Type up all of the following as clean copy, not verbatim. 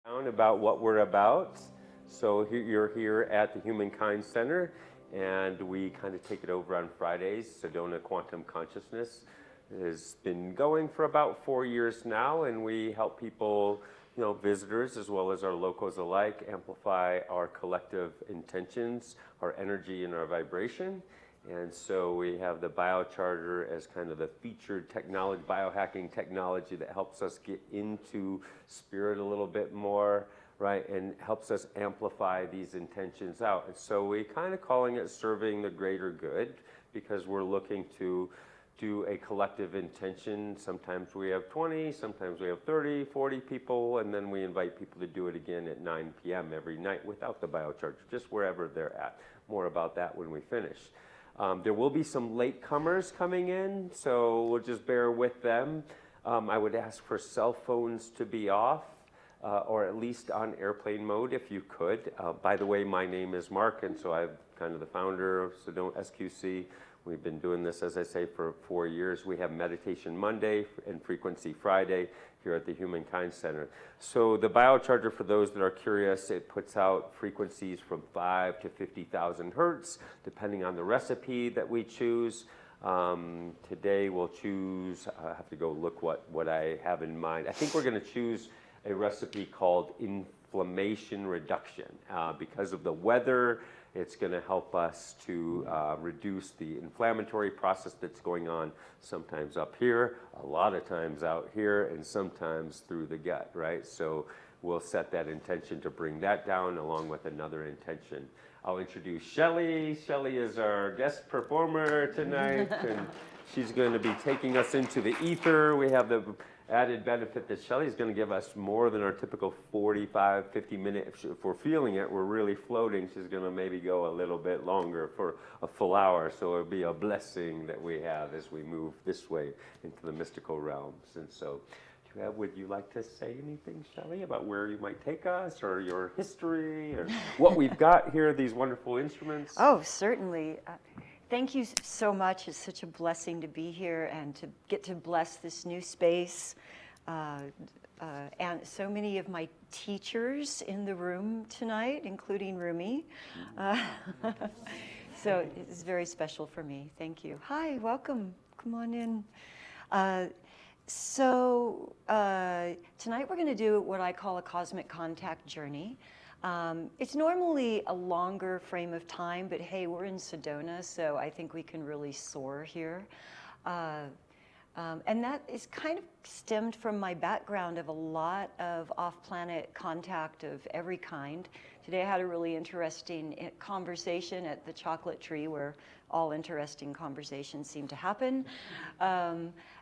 About what we're about. So you're here at the Humankind Center, and we kind of take it over on Fridays. Sedona Quantum Consciousness has been going for about 4 years now, and we help people, visitors as well as our locals alike, amplify our collective intentions, our energy, and our vibration. And so we have the biocharter as kind of the featured technology, biohacking technology that helps us get into spirit a little bit more, right? And helps us amplify these intentions out. And so we kind of calling it serving the greater good, because we're looking to do a collective intention. Sometimes we have 20, sometimes we have 30, 40 people, and then we invite people to do it again at 9 p.m. every night without the biocharger, just wherever they're at. More about that when we finish. There will be some latecomers coming in, so we'll just bear with them. I would ask for cell phones to be off, or at least on airplane mode if you could. By the way, my name is Mark, and so I'm kind of the founder of Sedona SQC. We've been doing this, as I say, for 4 years. We have Meditation Monday and Frequency Friday here at the Humankind Center. So the biocharger, for those that are curious, it puts out frequencies from 5 to 50,000 hertz, depending on the recipe that we choose. Today we'll choose, I have to go look what I have in mind. I think we're going to choose a recipe called inflammation reduction. Because of the weather, it's going to help us to reduce the inflammatory process that's going on sometimes up here, a lot of times out here, and sometimes through the gut, right? So we'll set that intention to bring that down along with another intention. I'll introduce Shelly. Shelly is our guest performer tonight, and she's going to be taking us into the ether. We have the added benefit that Shelly is going to give us more than our typical 45, 50 minutes. If we're feeling it, we're really floating. She's going to maybe go a little bit longer for a full hour. So it'll be a blessing that we have as we move this way into the mystical realms. And so would you like to say anything, Shelly, about where you might take us, or your history, or what we've got here, these wonderful instruments? Oh, certainly. Thank you so much. It's such a blessing to be here and to get to bless this new space. And so many of my teachers in the room tonight, including Rumi. So it's very special for me. Thank you. Hi, welcome. Come on in. Tonight we're going to do what I call a cosmic contact journey. It's normally a longer frame of time, but hey, we're in Sedona, so I think we can really soar here. And that is kind of stemmed from my background of a lot of off-planet contact of every kind. Today I had a really interesting conversation at the Chocolate Tree, where all interesting conversations seem to happen,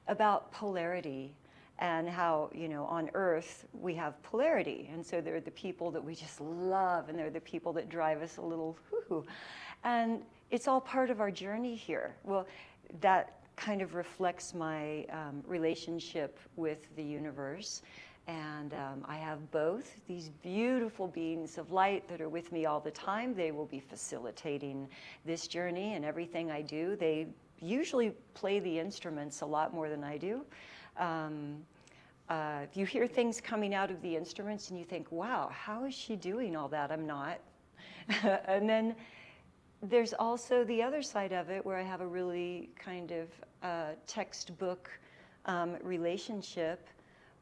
about polarity. And how, on Earth, we have polarity. And so there are the people that we just love, and there are the people that drive us a little whoo-hoo. And it's all part of our journey here. Well, that kind of reflects my relationship with the universe. And I have both these beautiful beings of light that are with me all the time. They will be facilitating this journey and everything I do. They usually play the instruments a lot more than I do. If you hear things coming out of the instruments and you think, wow, how is she doing all that? I'm not. And then there's also the other side of it, where I have a really kind of textbook relationship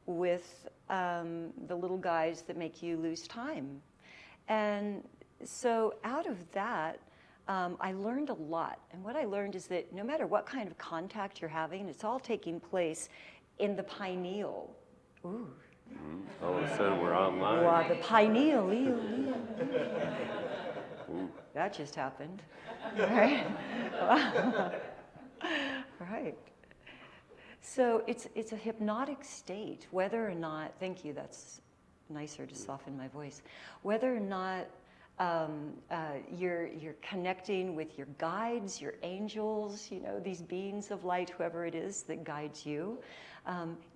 with the little guys that make you lose time. And so out of that, I learned a lot. And what I learned is that no matter what kind of contact you're having, it's all taking place in the pineal. Ooh. All of a sudden we're online. Wow, the pineal. That just happened. Right? Right. So it's a hypnotic state, whether or not, thank you, that's nicer to soften my voice, whether or not you're connecting with your guides, your angels, these beings of light, whoever it is that guides you.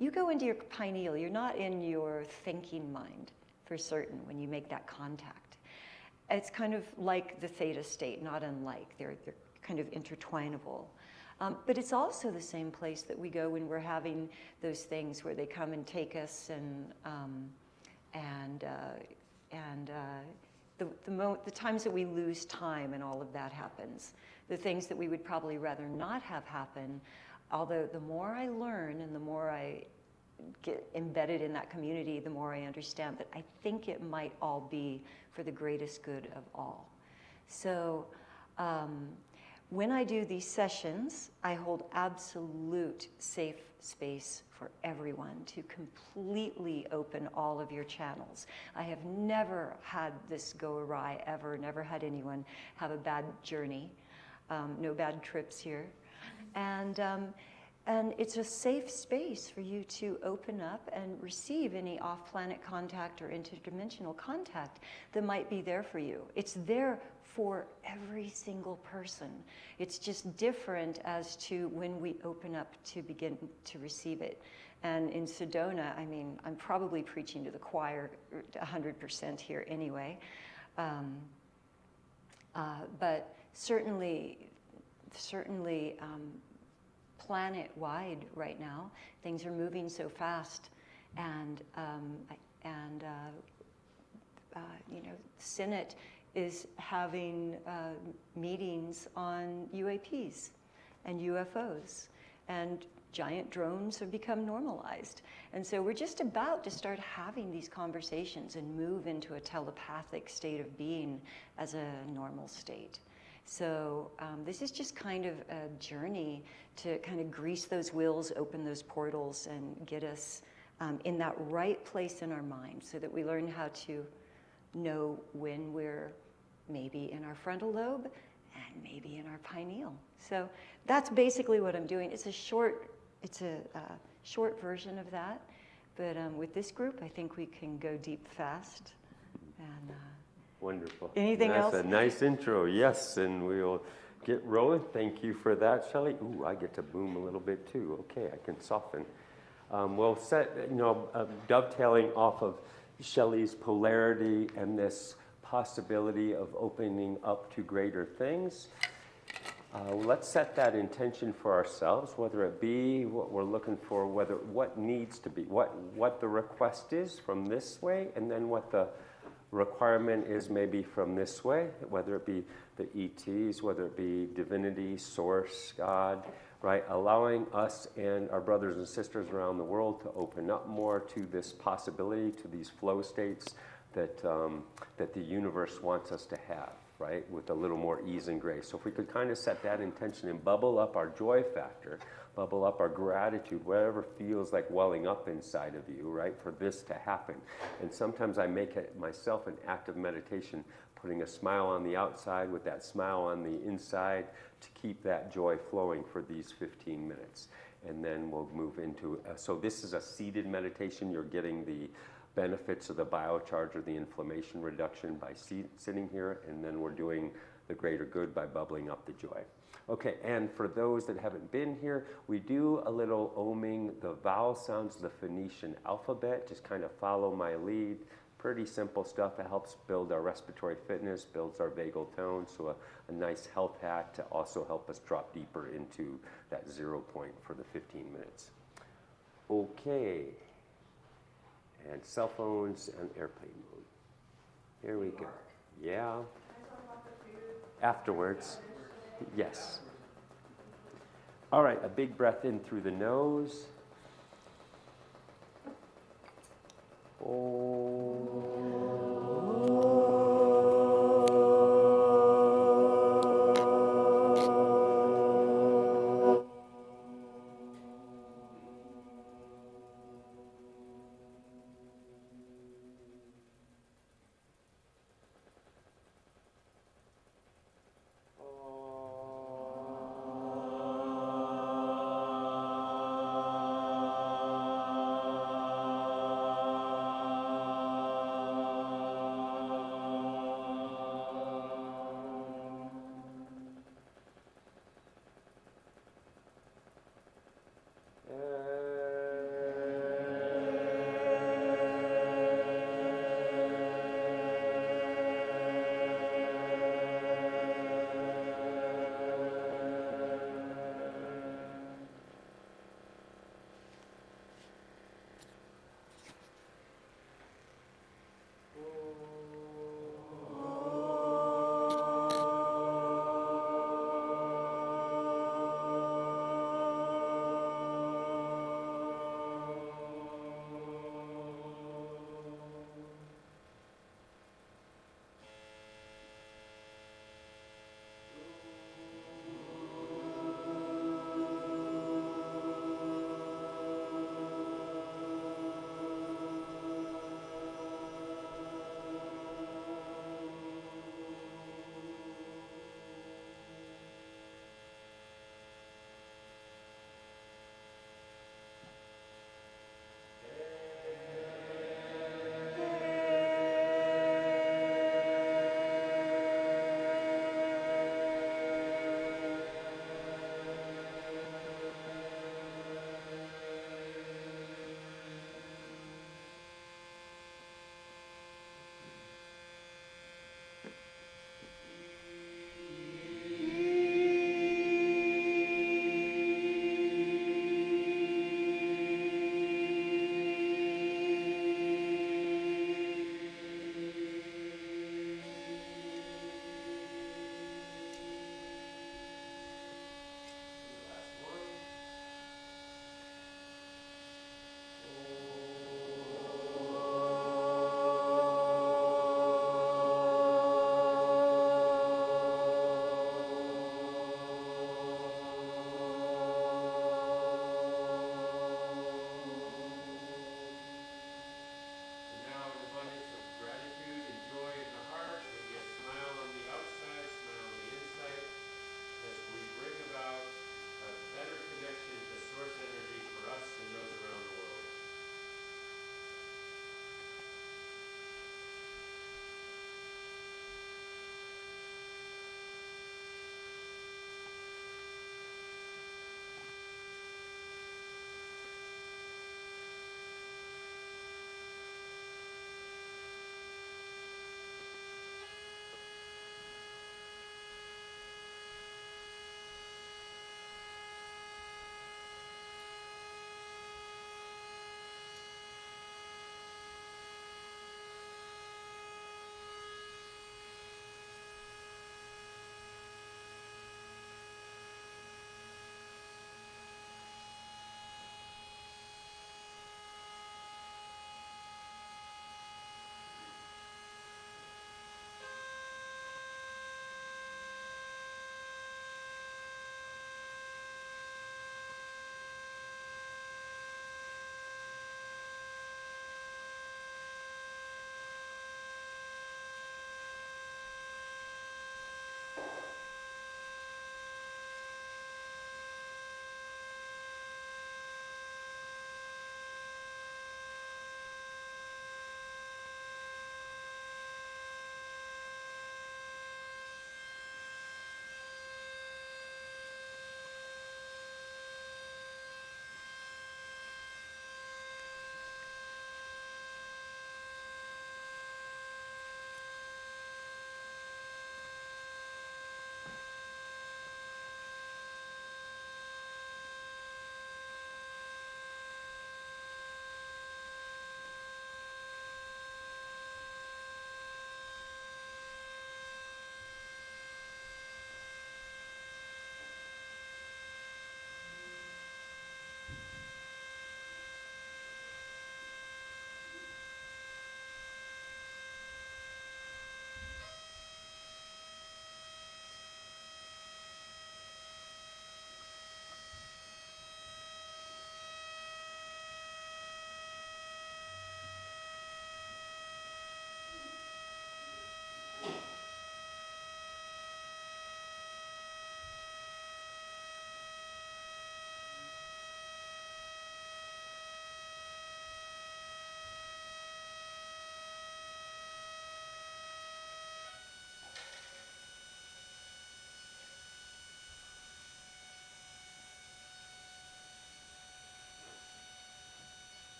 You go into your pineal. You're not in your thinking mind, for certain, when you make that contact. It's kind of like the theta state, not unlike. They're kind of intertwinable. But it's also the same place that we go when we're having those things where they come and take us and the times that we lose time and all of that happens, the things that we would probably rather not have happen, although the more I learn and the more I get embedded in that community, the more I understand that I think it might all be for the greatest good of all. So when I do these sessions, I hold absolute safe space for everyone to completely open all of your channels. I have never had this go awry ever, never had anyone have a bad journey, no bad trips here. And it's a safe space for you to open up and receive any off-planet contact or interdimensional contact that might be there for you. It's there for every single person. It's just different as to when we open up to begin to receive it. And in Sedona, I mean, I'm probably preaching to the choir 100% here anyway. But certainly, planet-wide right now, things are moving so fast, and you know, Senate is having meetings on UAPs and UFOs, and giant drones have become normalized. And so we're just about to start having these conversations and move into a telepathic state of being as a normal state. So this is just kind of a journey to kind of grease those wheels, open those portals, and get us in that right place in our mind so that we learn how to know when we're maybe in our frontal lobe and maybe in our pineal. So that's basically what I'm doing. It's a short version of that, but with this group, I think we can go deep fast. And wonderful. Anything else? That's a nice intro, yes, and we'll get rolling. Thank you for that, Shelly. Ooh, I get to boom a little bit too. Okay, I can soften. We'll dovetailing off of Shelly's polarity and this possibility of opening up to greater things. Let's set that intention for ourselves, whether it be what we're looking for, what needs to be, what the request is from this way, and then what the requirement is maybe from this way, whether it be the ETs, whether it be divinity, source, God, right? Allowing us and our brothers and sisters around the world to open up more to this possibility, to these flow states that the universe wants us to have, right? With a little more ease and grace. So if we could kind of set that intention and bubble up our joy factor, bubble up our gratitude, whatever feels like welling up inside of you, right, for this to happen. And sometimes I make it myself an act of meditation, putting a smile on the outside with that smile on the inside to keep that joy flowing for these 15 minutes. And then we'll move into, so this is a seated meditation. You're getting the benefits of the biocharge or the inflammation reduction by sitting here, and then we're doing the greater good by bubbling up the joy. Okay, and for those that haven't been here, we do a little oming the vowel sounds of the Phoenician alphabet. Just kind of follow my lead. Pretty simple stuff. It helps build our respiratory fitness, builds our vagal tone, so a nice health hack to also help us drop deeper into that 0 point for the 15 minutes. Okay, and cell phones and airplane mode. Here we go. Yeah. Afterwards. Yes. All right, a big breath in through the nose.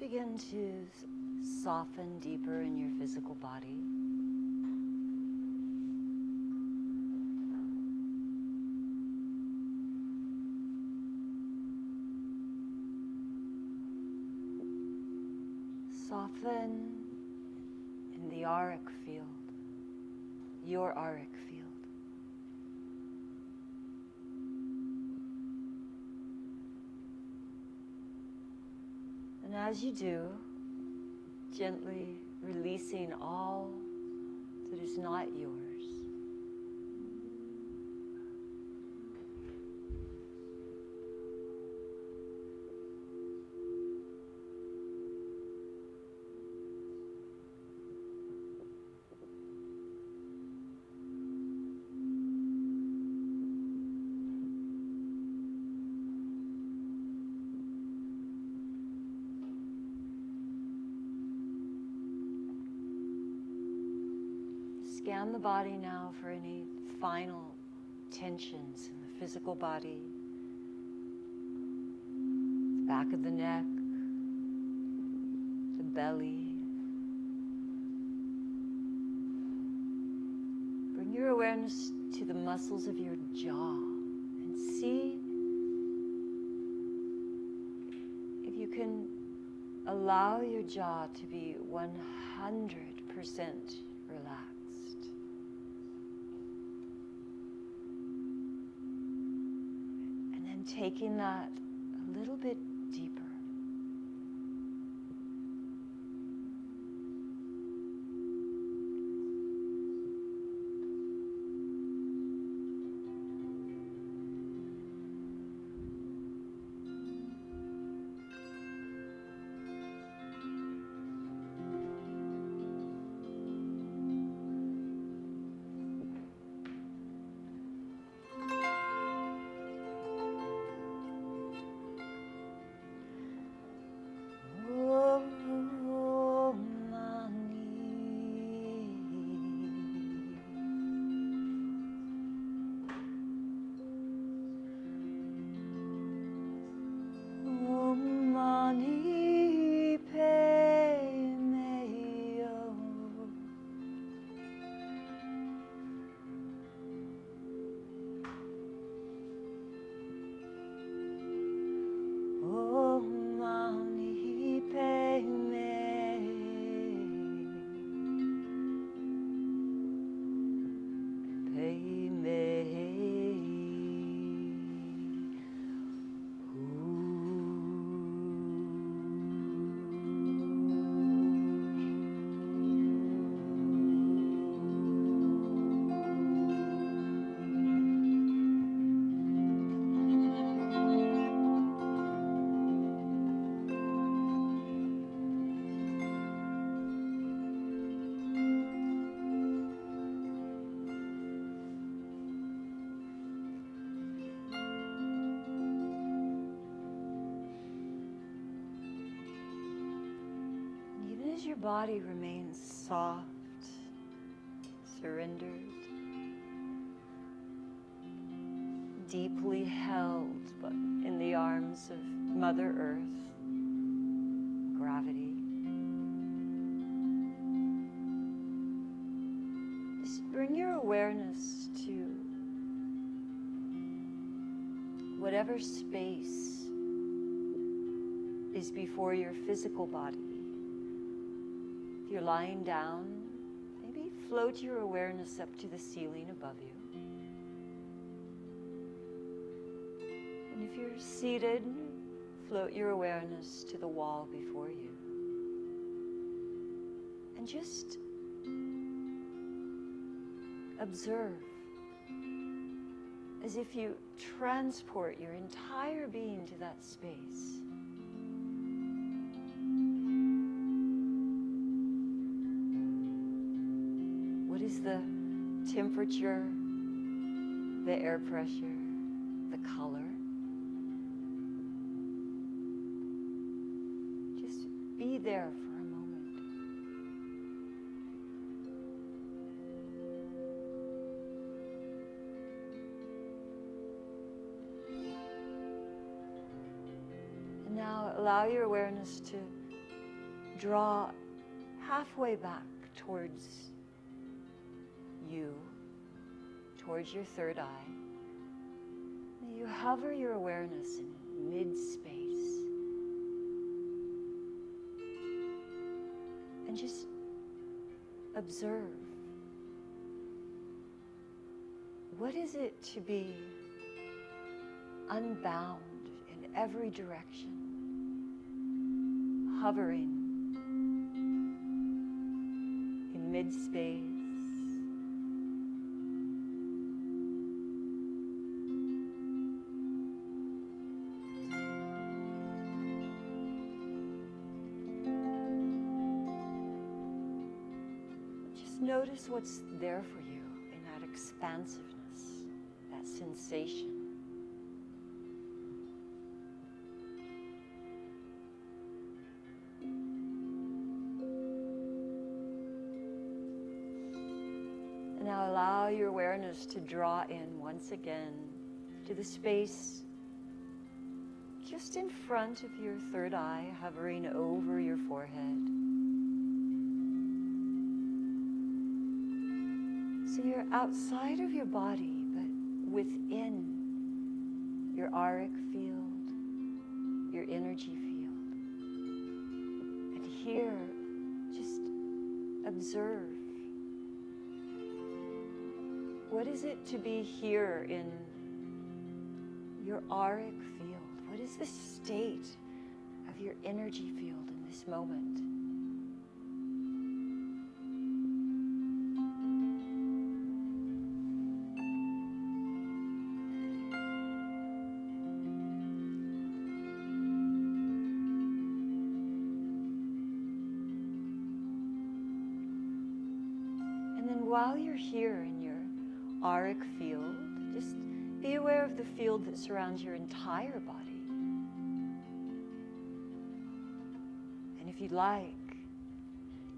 begin to soften deeper in your physical body. Soften in the auric field, your auric field. And as you do, gently releasing all that is not yours. Scan the body now for any final tensions in the physical body. The back of the neck, the belly. Bring your awareness to the muscles of your jaw and see if you can allow your jaw to be 100% relaxed. Taking that a little bit deeper. Your body remains soft, surrendered, deeply held in the arms of Mother Earth, gravity. Just bring your awareness to whatever space is before your physical body. If you're lying down, maybe float your awareness up to the ceiling above you. And if you're seated, float your awareness to the wall before you. And just observe as if you transport your entire being to that space. What is the temperature, the air pressure, the color? Just be there for a moment. And now allow your awareness to draw halfway back towards you, towards your third eye. You hover your awareness in mid-space. And just observe. What is it to be unbound in every direction, hovering in mid-space? Just notice what's there for you in that expansiveness, that sensation. Now allow your awareness to draw in once again to the space just in front of your third eye, hovering over your forehead. So you're outside of your body, but within your auric field, your energy field. And here, just observe. What is it to be here in your auric field? What is the state of your energy field in this moment? And then while you're here in your auric field, just be aware of the field that surrounds your entire body. And if you'd like,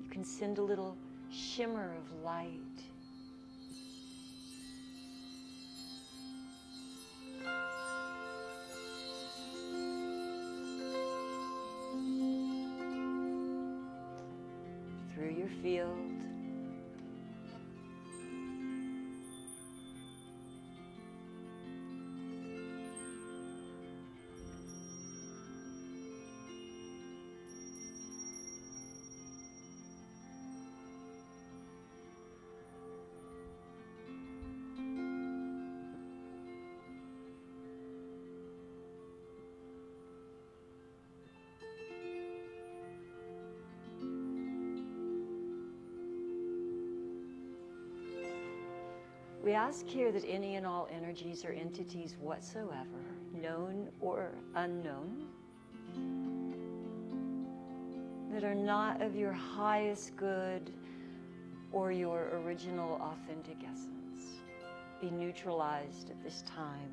you can send a little shimmer of light through your field. We ask here that any and all energies or entities whatsoever, known or unknown, that are not of your highest good or your original authentic essence, be neutralized at this time,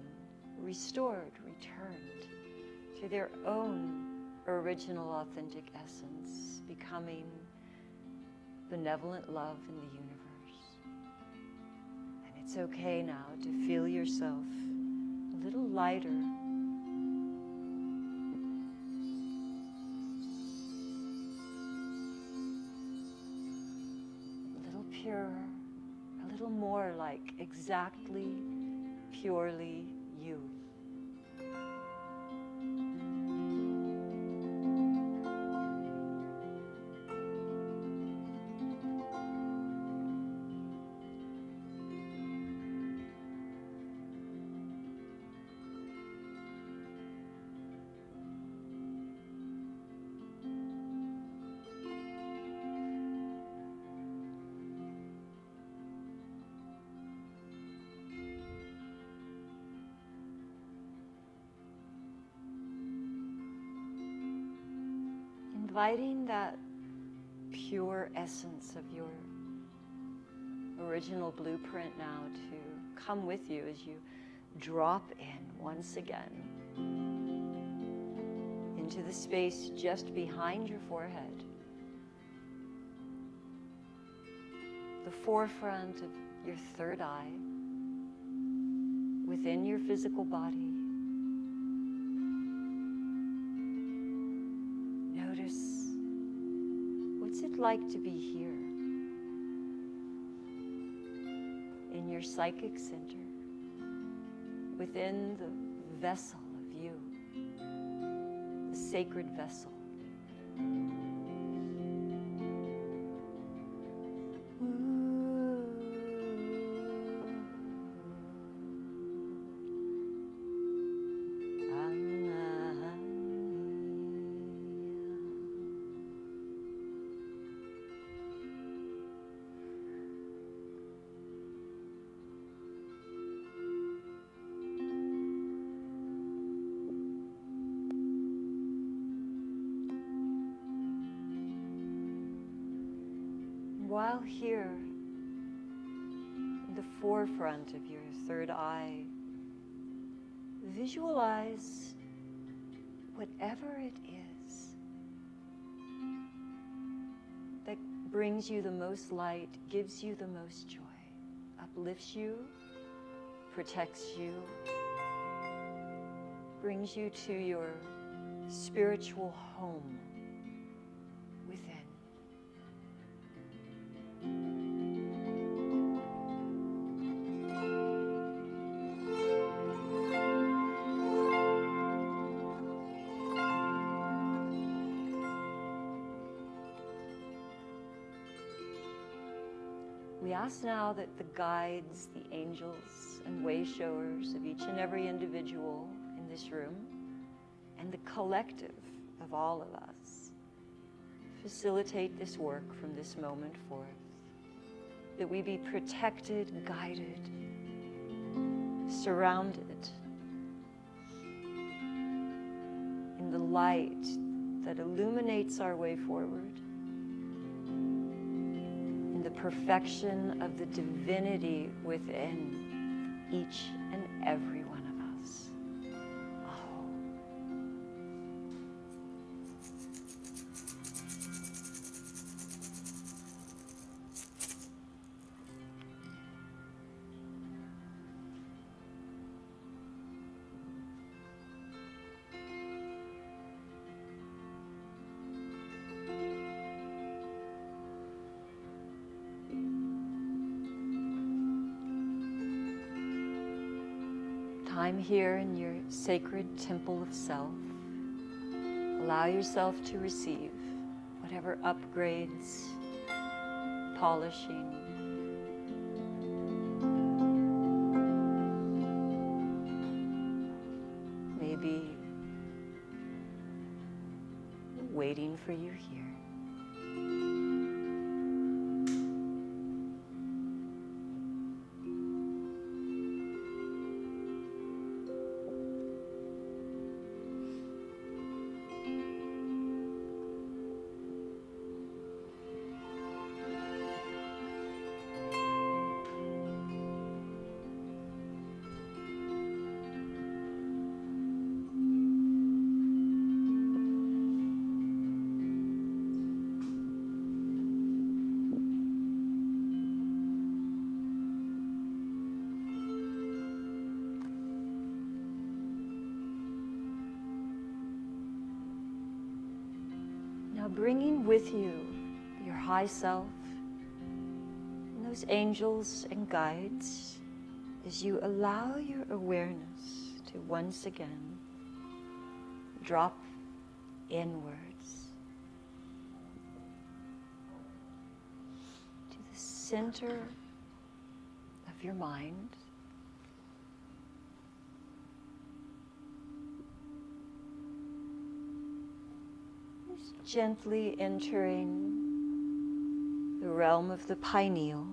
restored, returned to their own original authentic essence, becoming benevolent love in the universe. It's okay now to feel yourself a little lighter, a little purer, a little more like exactly, purely you. Inviting that pure essence of your original blueprint now to come with you as you drop in once again into the space just behind your forehead, the forefront of your third eye, within your physical body. Notice it like to be here in your psychic center, within the vessel of you, the sacred vessel? While here, in the forefront of your third eye, visualize whatever it is that brings you the most light, gives you the most joy, uplifts you, protects you, brings you to your spiritual home within. We ask now that the guides, the angels, and way showers of each and every individual in this room, and the collective of all of us, facilitate this work from this moment forth, that we be protected, guided, surrounded in the light that illuminates our way forward, the perfection of the divinity within each and every one of us. Oh. Time here in your sacred temple of self. Allow yourself to receive whatever upgrades, polishing, maybe waiting for you here. Now bringing with you your high self and those angels and guides as you allow your awareness to once again drop inwards to the center of your mind. Gently entering the realm of the pineal.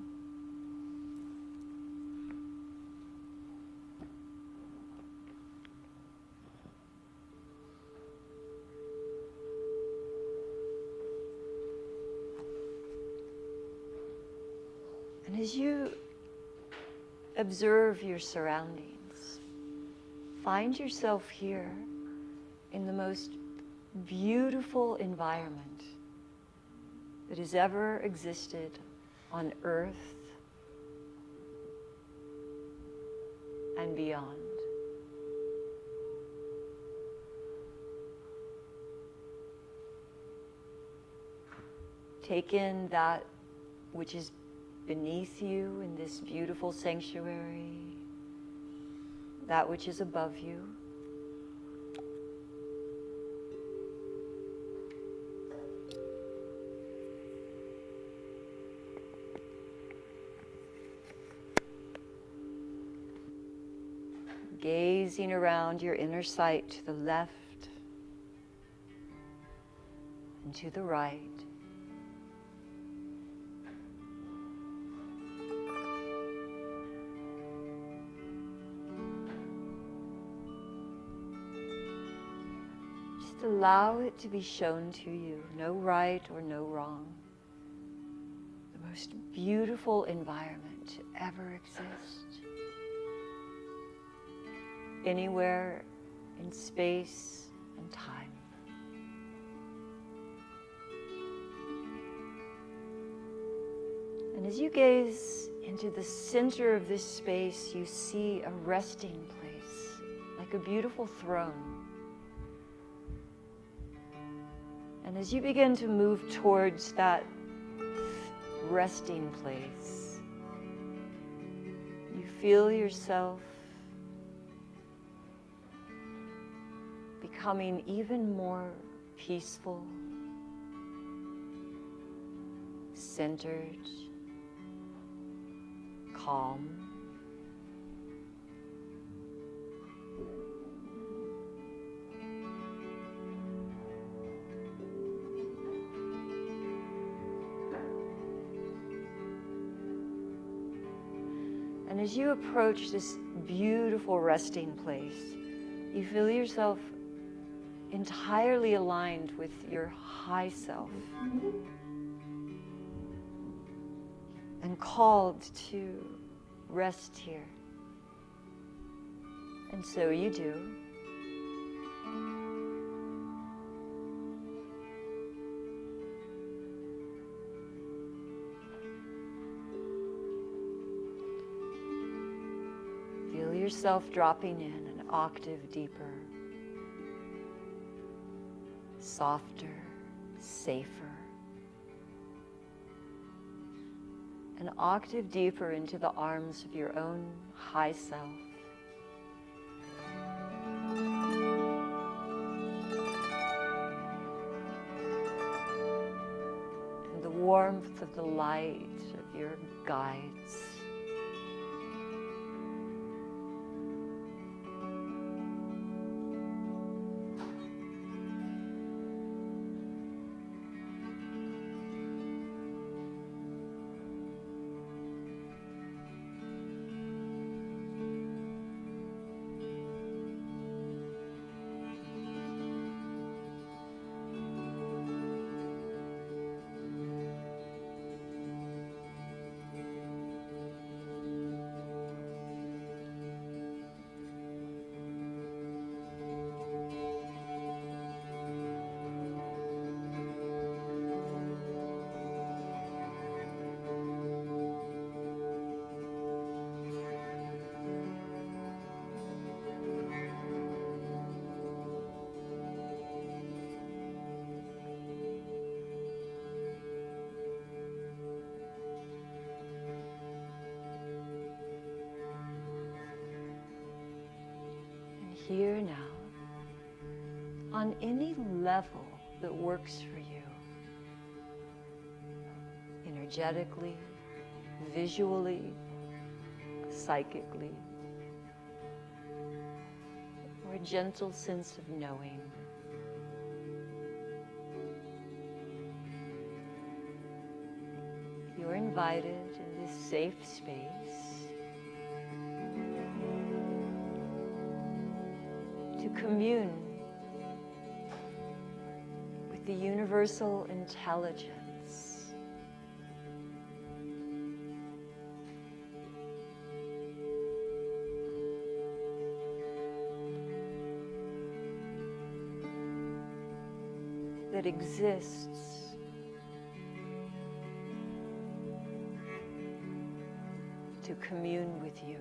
And as you observe your surroundings, find yourself here in the most beautiful environment that has ever existed on Earth and beyond. Take in that which is beneath you in this beautiful sanctuary, that which is above you. Gazing around your inner sight to the left and to the right. Just allow it to be shown to you, no right or no wrong. The most beautiful environment to ever exist. Anywhere in space and time. And as you gaze into the center of this space, you see a resting place, like a beautiful throne. And as you begin to move towards that resting place, you feel yourself becoming even more peaceful, centered, calm. And as you approach this beautiful resting place, you feel yourself entirely aligned with your high self and called to rest here. And so you do. Feel yourself dropping in an octave deeper. Softer, safer. An octave deeper into the arms of your own high self. And the warmth of the light of your guides. Here now, on any level that works for you, energetically, visually, psychically, or a gentle sense of knowing. You're invited in this safe space to commune with the universal intelligence that exists to commune with you.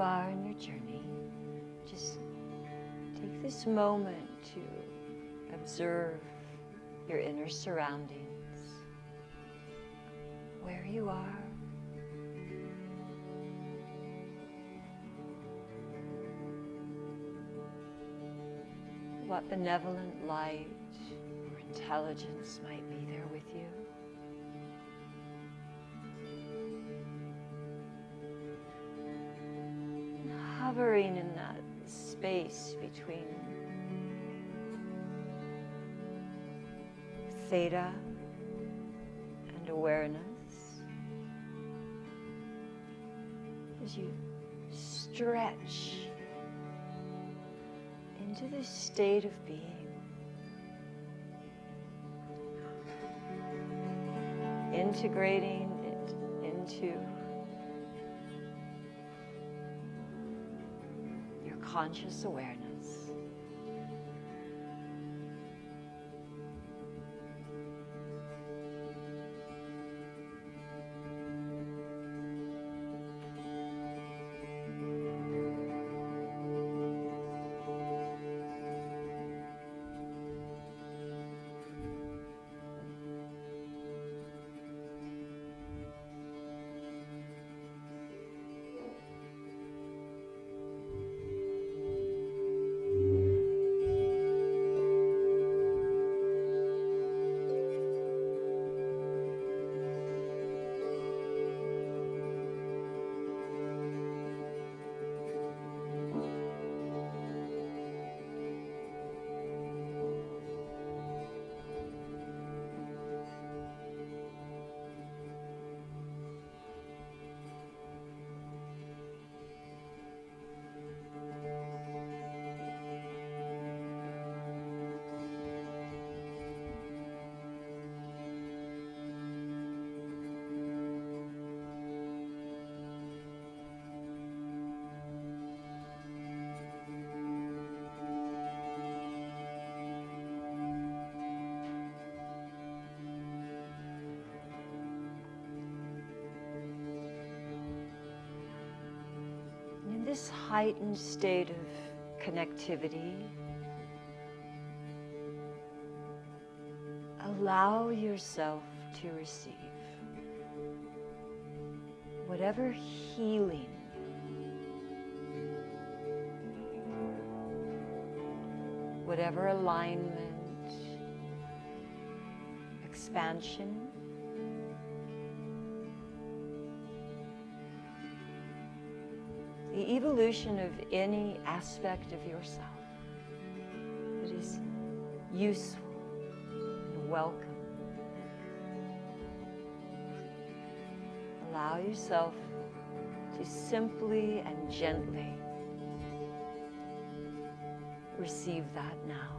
are in your journey, just take this moment to observe your inner surroundings, where you are. What benevolent light or intelligence might be there with you. Hovering in that space between theta and awareness, as you stretch into this state of being, integrating it into your conscious awareness. This heightened state of connectivity, allow yourself to receive whatever healing, whatever alignment, expansion, the evolution of any aspect of yourself that is useful and welcome. Allow yourself to simply and gently receive that now.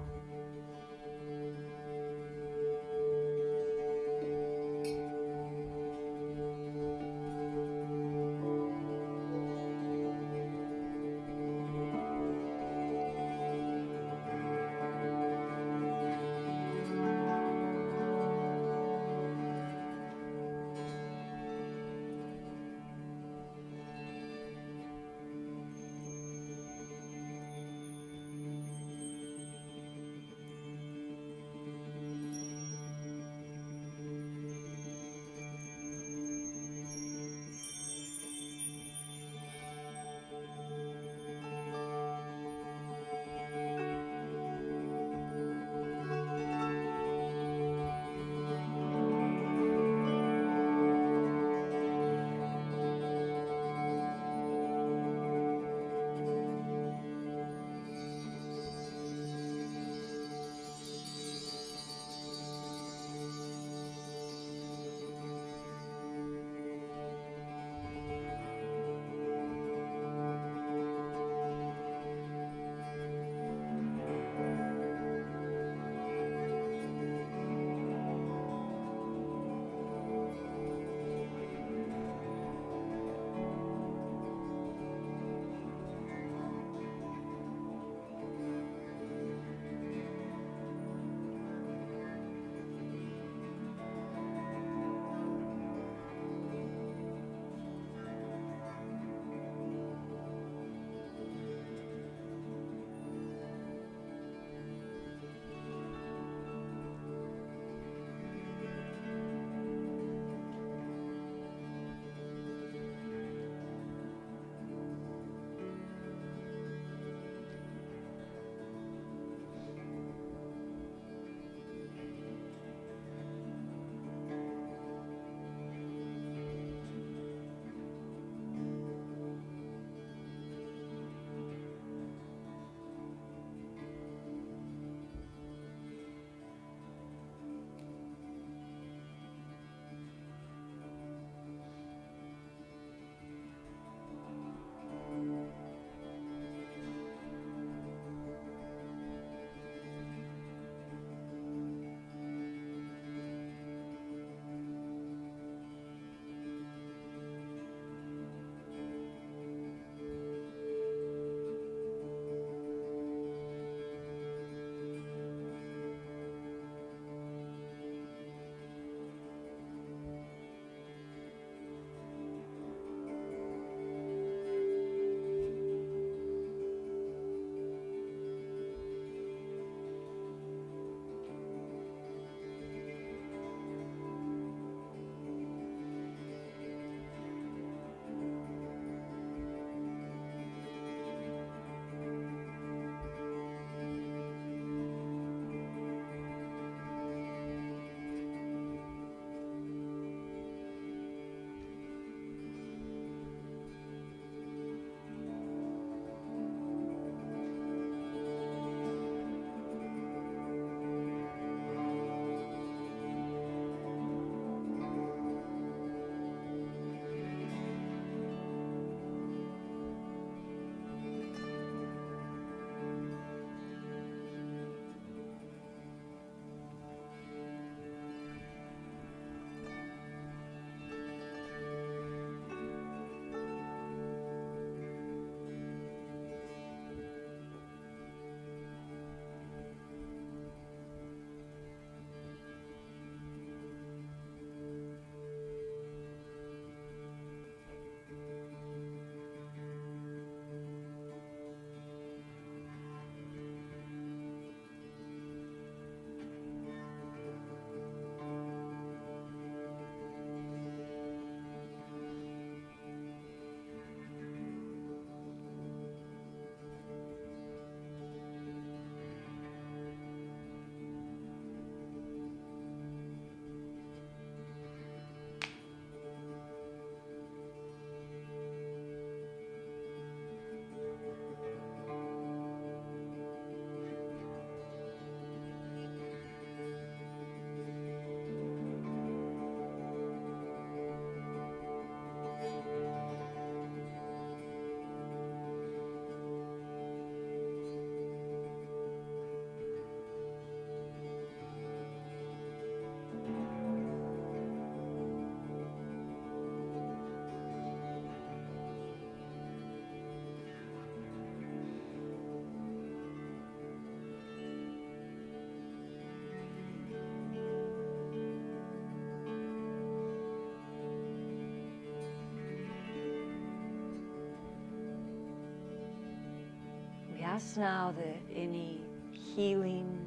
ask now that any healing,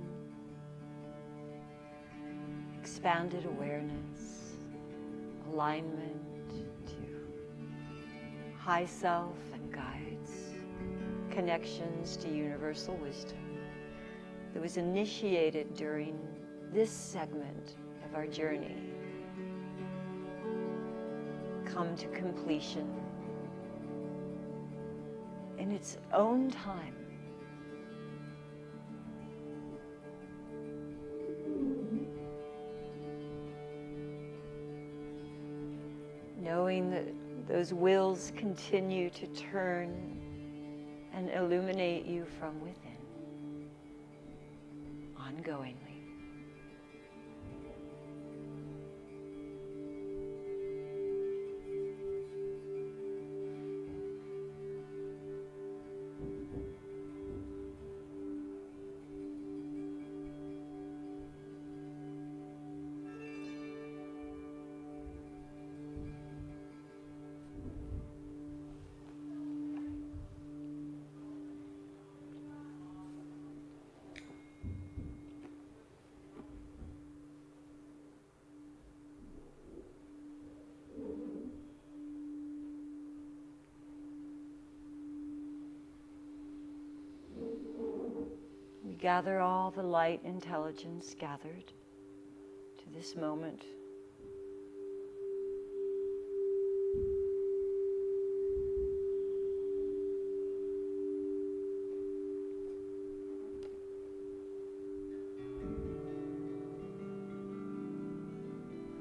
expanded awareness, alignment to high self and guides, connections to universal wisdom that was initiated during this segment of our journey come to completion in its own time. Knowing that those wills continue to turn and illuminate you from within, ongoingly. We gather all the light intelligence gathered to this moment.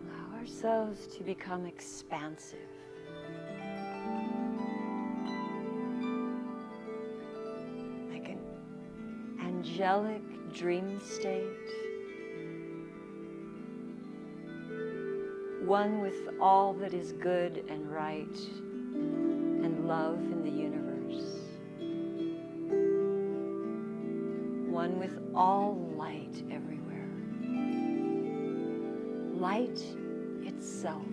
Allow ourselves to become expansive. Angelic dream state, one with all that is good and right and love in the universe, one with all light everywhere, light itself.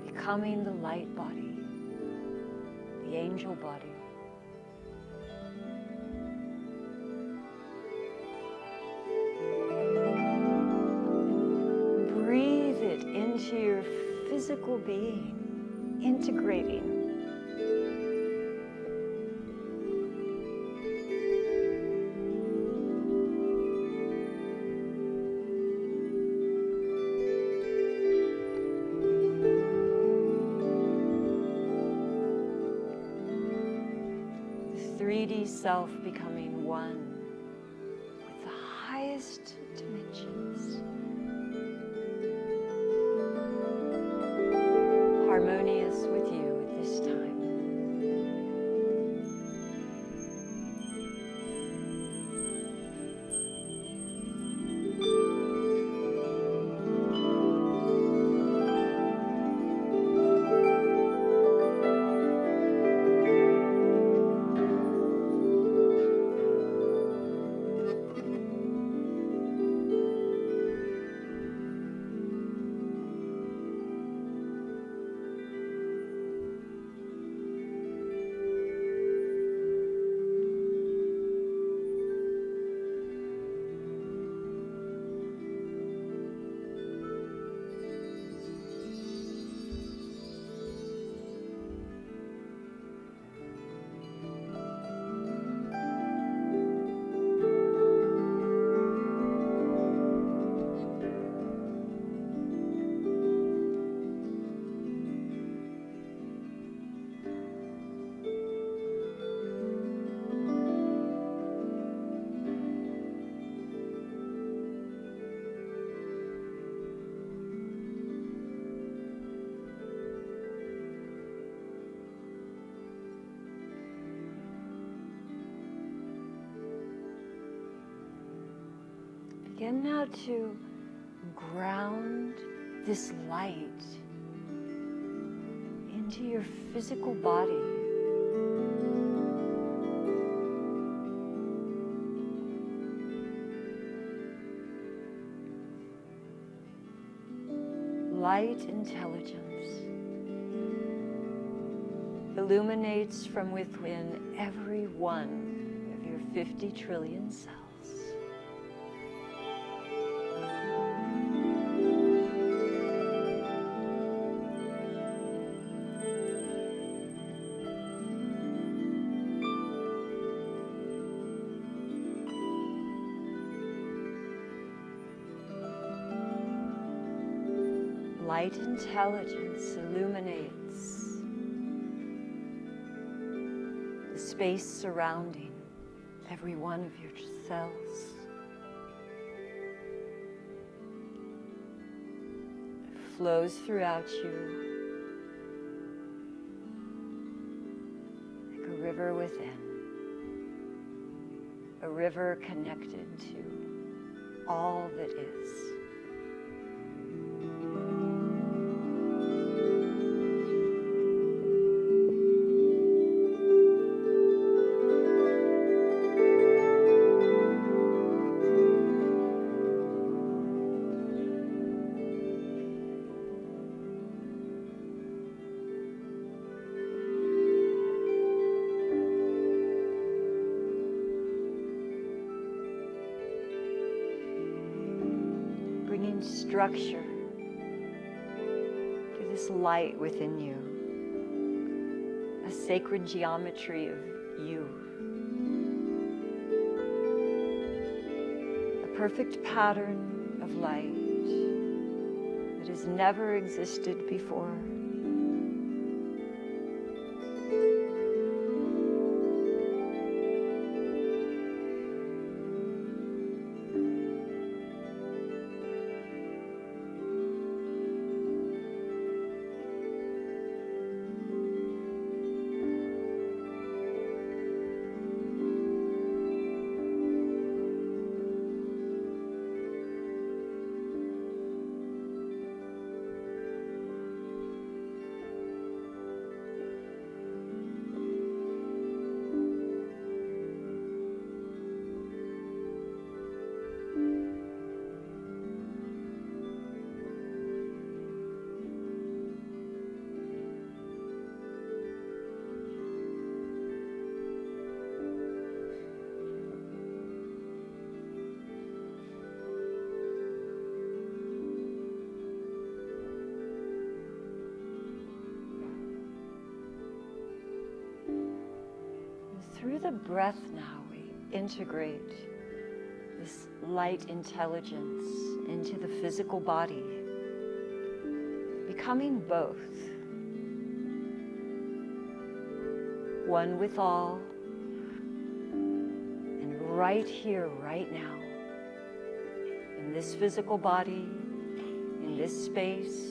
Becoming the light body, the angel body, physical being, integrating. The 3D self becoming one with the highest dimensions. Harmonious with you at this time. Begin now to ground this light into your physical body. Light intelligence illuminates from within every one of your 50 trillion cells. Light intelligence illuminates the space surrounding every one of your cells. It flows throughout you like a river within, a river connected to all that is. Bringing structure to this light within you, a sacred geometry of you, a perfect pattern of light that has never existed before. through the breath now, we integrate this light intelligence into the physical body, becoming both, one with all, and right here, right now, in this physical body, in this space.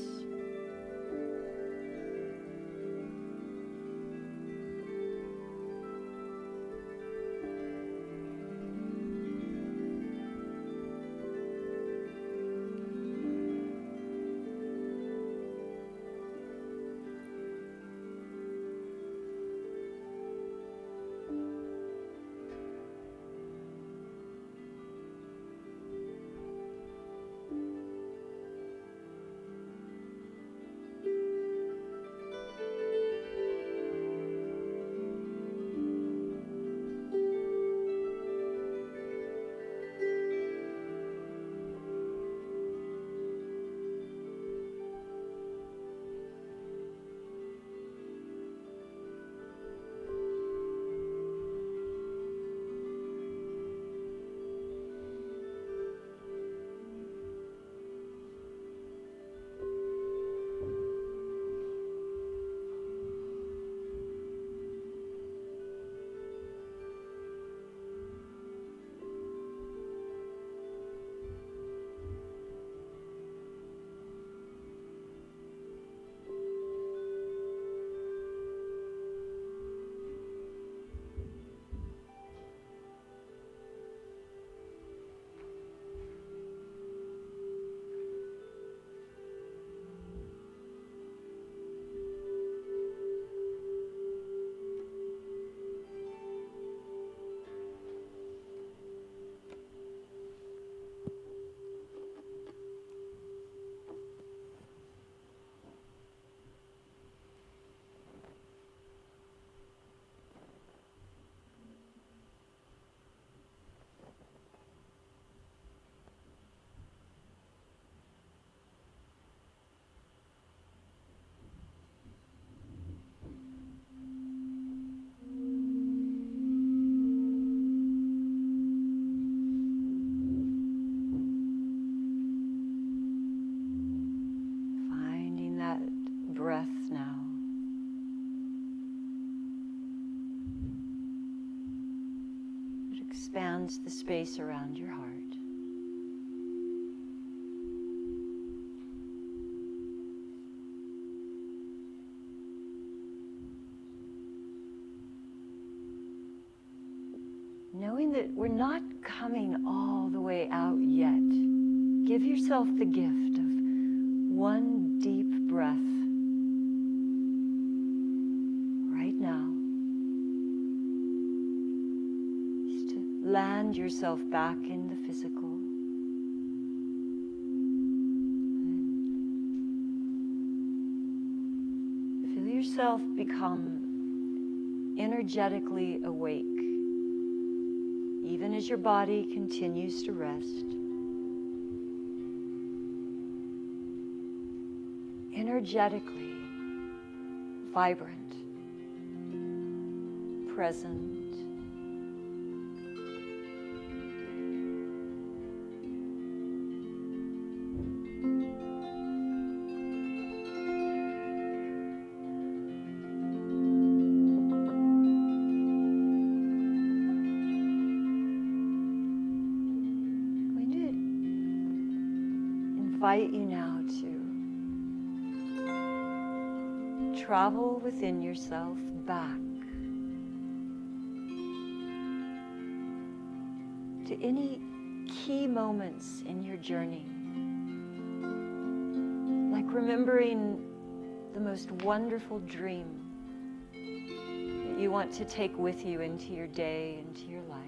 Breath now. It expands the space around your heart. Knowing that we're not coming all the way out yet, give yourself the gift of one deep breath now, is to land yourself back in the physical. And feel yourself become energetically awake, even as your body continues to rest. Energetically vibrant. Present. I'm going to invite you now to travel within yourself back to any key moments in your journey, like remembering the most wonderful dream that you want to take with you into your day, into your life.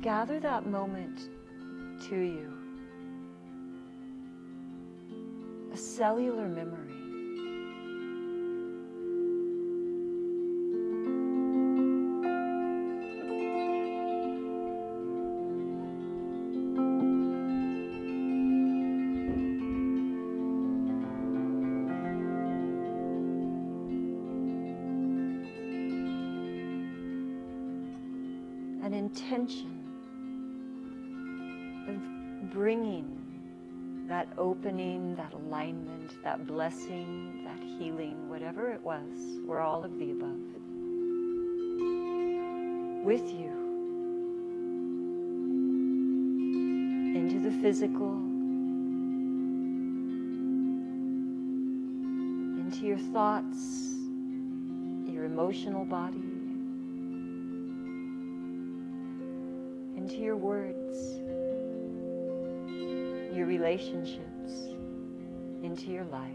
gather that moment to you. A cellular memory. An intention of bringing that opening, that alignment, that blessing, that healing, whatever it was, or all of the above, with you into the physical, into your thoughts, your emotional body, into your words, your relationships, into your life.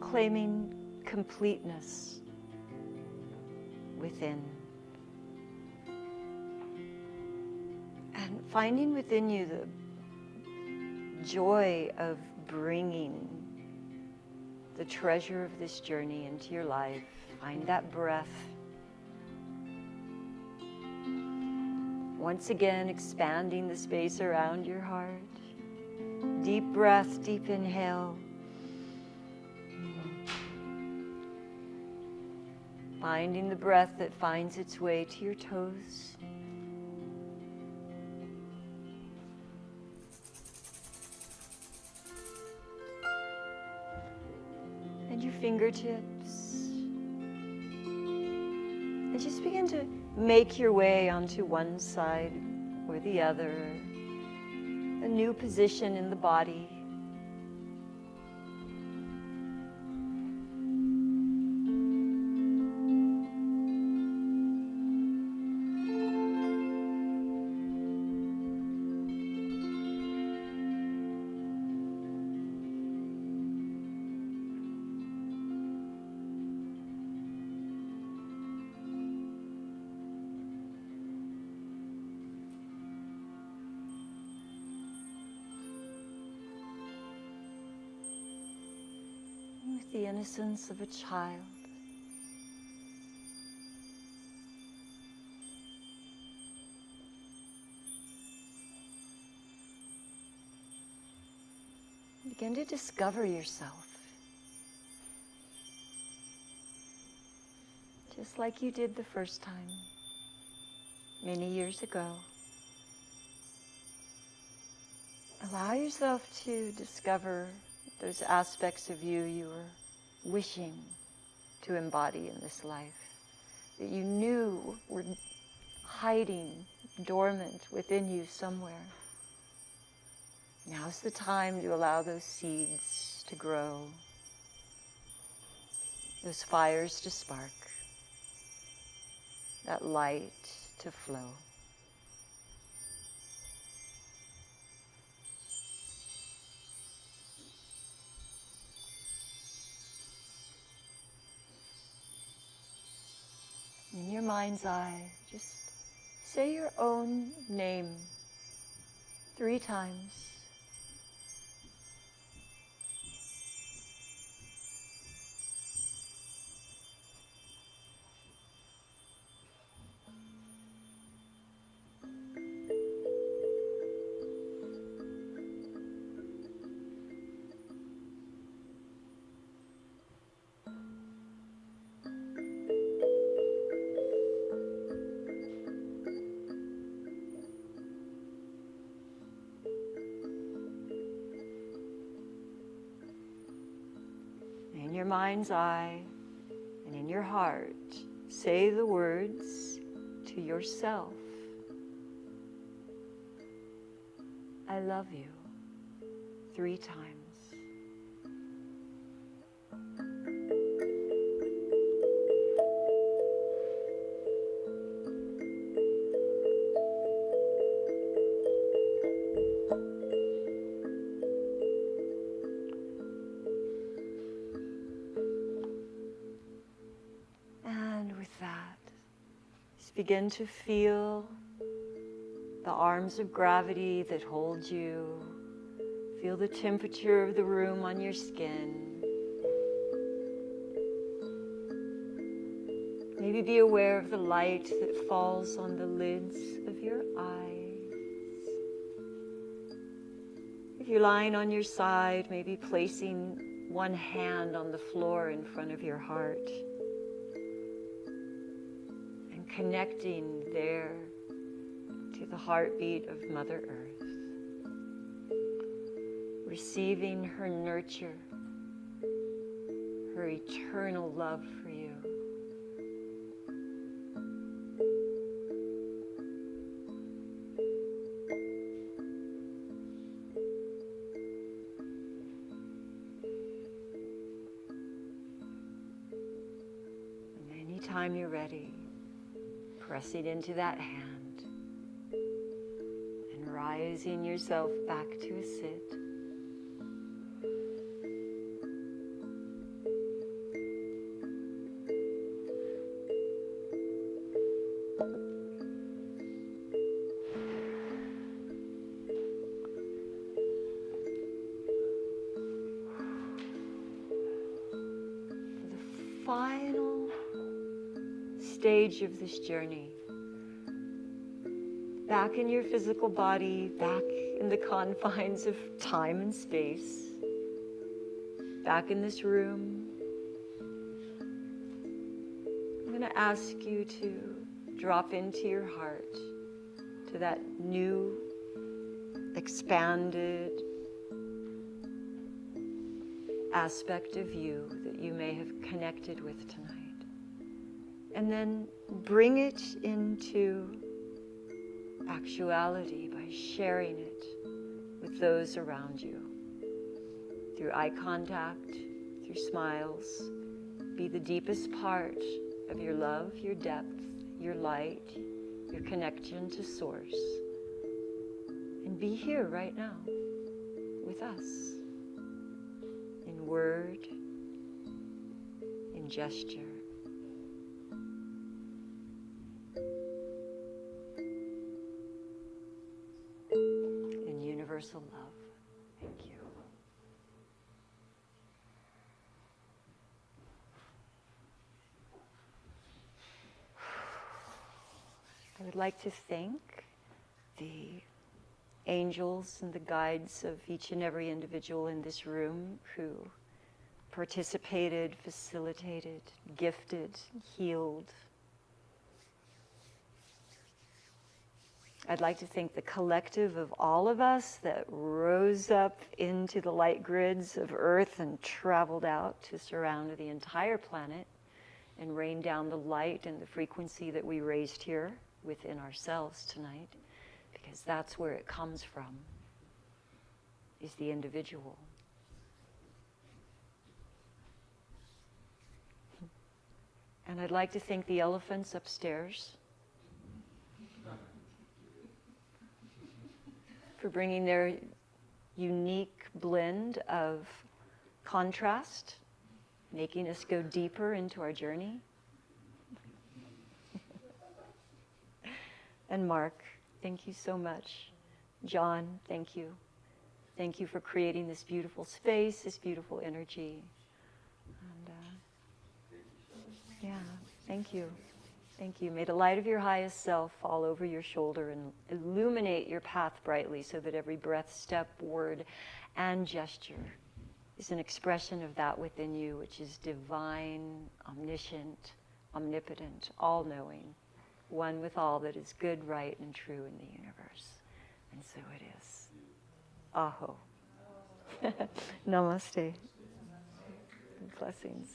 Claiming completeness within. And finding within you the joy of bringing the treasure of this journey into your life. Find that breath. Once again, expanding the space around your heart. Deep breath, deep inhale. Finding the breath that finds its way to your toes. And your fingertips. And just begin to make your way onto one side or the other. A new position in the body. With the innocence of a child. Begin to discover yourself. Just like you did the first time, many years ago. Allow yourself to discover those aspects of you you were wishing to embody in this life, that you knew were hiding dormant within you somewhere. Now's the time to allow those seeds to grow those fires to spark, that light to flow. In your mind's eye, just say your own name 3 times. In your mind's eye and in your heart, say the words to yourself. I love you 3 times. And with that, just begin to feel the arms of gravity that hold you. Feel the temperature of the room on your skin. Maybe be aware of the light that falls on the lids of your eyes. If you're lying on your side, maybe placing one hand on the floor in front of your heart and connecting there to the heartbeat of Mother Earth, receiving her nurture, her eternal love for you. And anytime you're ready, pressing into that hand, rising yourself back to a sit. For the final stage of this journey, back in your physical body, back in the confines of time and space, back in this room, I'm going to ask you to drop into your heart, to that new, expanded aspect of you that you may have connected with tonight. And then bring it into actuality by sharing it with those around you. Through eye contact, through smiles. Be the deepest part of your love, your depth, your light, your connection to Source. And be here right now with us. In word, in gesture. Universal love. Thank you. I would like to thank the angels and the guides of each and every individual in this room who participated, facilitated, gifted, healed. I'd like to thank the collective of all of us that rose up into the light grids of Earth and traveled out to surround the entire planet and rain down the light and the frequency that we raised here within ourselves tonight, because that's where it comes from, is the individual. And I'd like to thank the elephants upstairs for bringing their unique blend of contrast, making us go deeper into our journey. And Mark, thank you so much. John, thank you. Thank you for creating this beautiful space, this beautiful energy. And yeah, thank you. Thank you. May the light of your highest self fall over your shoulder and illuminate your path brightly so that every breath, step, word, and gesture is an expression of that within you, which is divine, omniscient, omnipotent, all-knowing, one with all that is good, right, and true in the universe. And so it is. Aho. Namaste. Blessings.